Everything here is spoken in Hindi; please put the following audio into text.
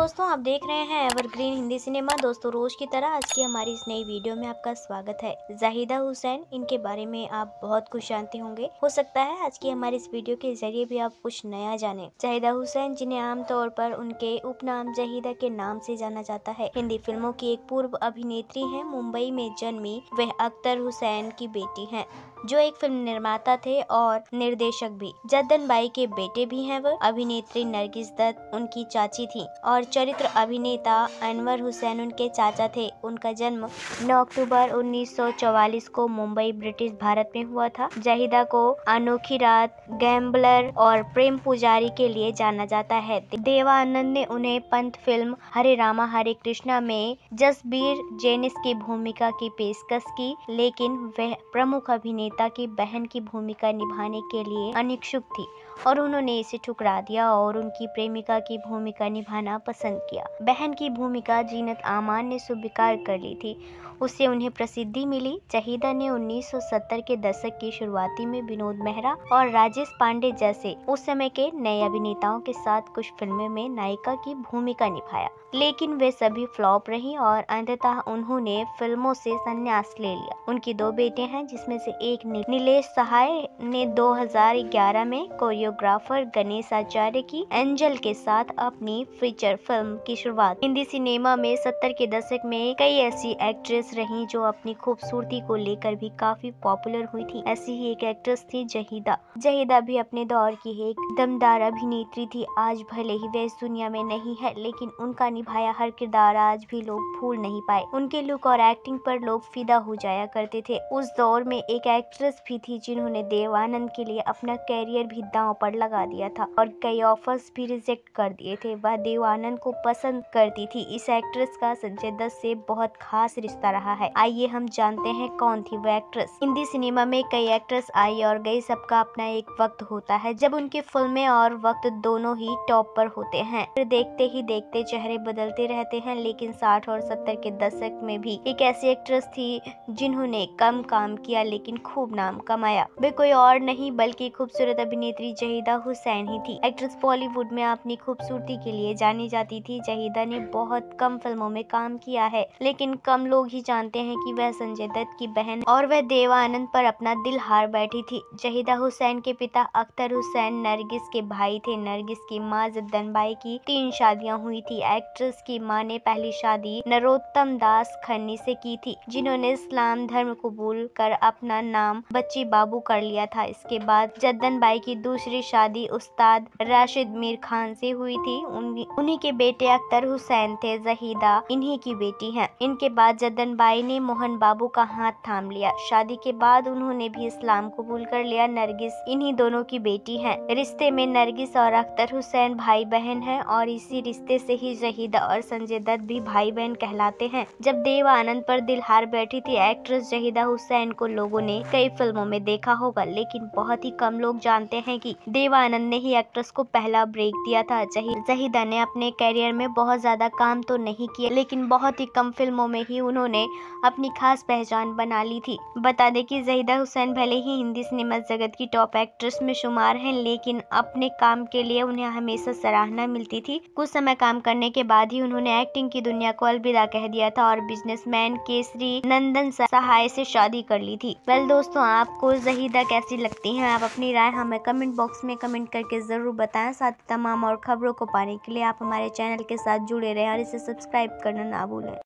दोस्तों, आप देख रहे हैं एवरग्रीन हिंदी सिनेमा। दोस्तों, रोज की तरह आज की हमारी इस नई वीडियो में आपका स्वागत है। जाहिदा हुसैन, इनके बारे में आप बहुत कुछ जानते होंगे। हो सकता है आज की हमारी इस वीडियो के जरिए भी आप कुछ नया जानें। जाहिदा हुसैन, जिन्हें आमतौर पर उनके उपनाम जहीदा के नाम से जाना जाता है, हिंदी फिल्मों की एक पूर्व अभिनेत्री हैं। मुंबई में जन्मी वह अख्तर हुसैन की बेटी हैं, जो एक फिल्म निर्माता थे और निर्देशक भी। जद्दन बाई के बेटे भी हैं। वह अभिनेत्री नरगिस दत्त उनकी चाची थी और चरित्र अभिनेता अनवर हुसैन उनके चाचा थे। उनका जन्म 9 अक्टूबर 1944 को मुंबई, ब्रिटिश भारत में हुआ था। जहीदा को अनोखी रात, गैम्बलर और प्रेम पुजारी के लिए जाना जाता है। देवा आनंद ने उन्हें पंत फिल्म हरे रामा हरे कृष्णा में जसबीर जेनिस की भूमिका की पेशकश की, लेकिन वह प्रमुख अभिनेता की बहन की भूमिका निभाने के लिए अनिच्छुक थी और उन्होंने इसे ठुकरा दिया और उनकी प्रेमिका की भूमिका निभाना पसंद किया। बहन की भूमिका जीनत आमान ने स्वीकार कर ली थी, उससे उन्हें प्रसिद्धि मिली। जहीदा ने 1970 के दशक की शुरुआती में विनोद मेहरा और राजेश पांडे जैसे उस समय के नए अभिनेताओं के साथ कुछ फिल्मों में नायिका की भूमिका निभाया, लेकिन वे सभी फ्लॉप रही और अंततः उन्होंने फिल्मों से संन्यास ले लिया। उनकी 2 बेटे हैं, जिसमें से एक नीलेश सहाय ने 2011 में कोरियोग्राफर गणेश आचार्य की एंजल के साथ अपनी फीचर फिल्म की शुरुआत। हिंदी सिनेमा में 70 के दशक में कई ऐसी एक्ट्रेस रहीं जो अपनी खूबसूरती को लेकर भी काफी पॉपुलर हुई थी। ऐसी ही एक एक्ट्रेस थी जहीदा। जहीदा भी अपने दौर की एक दमदार अभिनेत्री थी। आज भले ही वे इस दुनिया में नहीं है, लेकिन उनका निभाया हर किरदार आज भी लोग भूल नहीं पाए। उनके लुक और एक्टिंग पर लोग फिदा हो जाया करते थे। उस दौर में एक एक्ट्रेस भी थी जिन्होंने देव आनंद के लिए अपना कैरियर भी दांव पर लगा दिया था और कई ऑफर्स भी रिजेक्ट कर दिए थे। वह देव आनंद को पसंद करती थी। इस एक्ट्रेस का संजय दत्त से बहुत खास रिश्ता रहा है। आइए हम जानते हैं कौन थी वह एक्ट्रेस। हिंदी सिनेमा में कई एक्ट्रेस आई और गई, सबका अपना एक वक्त होता है जब उनकी फिल्में और वक्त दोनों ही टॉप पर होते हैं। फिर देखते ही देखते चेहरे बदलते रहते हैं, लेकिन 60 और 70 के दशक में भी एक ऐसी एक्ट्रेस थी जिन्होंने कम काम किया लेकिन खूब नाम कमाया। वे कोई और नहीं बल्कि खूबसूरत अभिनेत्री जहीदा हुसैन ही थी। एक्ट्रेस बॉलीवुड में अपनी खूबसूरती के लिए जानी जाती थी। जहीदा ने बहुत कम फिल्मों में काम किया है, लेकिन कम लोग ही जानते हैं कि वह संजय दत्त की बहन और वह देव आनंद पर अपना दिल हार बैठी थी। जहीदा हुसैन के पिता अख्तर हुसैन नरगिस के भाई थे। नरगिस की माँ जद्दन बाई की 3 शादियां हुई थी। एक्ट्रेस की मां ने पहली शादी नरोत्तम दास खन्नी से की थी, जिन्होंने इस्लाम धर्म कबूल कर अपना नाम बच्ची बाबू कर लिया था। इसके बाद जद्दन बाई की दूसरी शादी उस्ताद राशिद मीर खान से हुई थी। उन्हीं के बेटे अख्तर हुसैन थे। जहीदा इन्हीं की बेटी हैं। इनके बाद जद्दन बाई ने मोहन बाबू का हाथ थाम लिया। शादी के बाद उन्होंने भी इस्लाम कबूल कर लिया। नरगिस इन्हीं दोनों की बेटी हैं। रिश्ते में नरगिस और अख्तर हुसैन भाई बहन हैं और इसी रिश्ते से ही जहीदा और संजय दत्त भी भाई बहन कहलाते हैं। जब देव आनंद पर दिल हार बैठी थी एक्ट्रेस जहीदा हुसैन को लोगों ने कई फिल्मों में देखा होगा, लेकिन बहुत ही कम लोग जानते हैं कि देव आनंद ने ही एक्ट्रेस को पहला ब्रेक दिया था। जहीदा ने अपने कैरियर में बहुत ज्यादा काम तो नहीं किया, लेकिन बहुत ही कम फिल्मों में ही उन्होंने अपनी खास पहचान बना ली थी। बता दें कि जहीदा हुसैन भले ही हिंदी सिनेमा जगत की टॉप एक्ट्रेस में शुमार हैं, लेकिन अपने काम के लिए उन्हें हमेशा सराहना मिलती थी। कुछ समय काम करने के बाद ही उन्होंने एक्टिंग की दुनिया को अलविदा कह दिया था और बिजनेसमैन केसरी नंदन सहाय से शादी कर ली थी। वेल दोस्तों, आपको जहीदा कैसी लगती हैं? आप अपनी राय हमें कमेंट बॉक्स में कमेंट करके जरूर बताएं। साथ ही तमाम और खबरों को पाने के लिए आप हमारे चैनल के साथ जुड़े रहें और इसे सब्सक्राइब करना ना भूलें।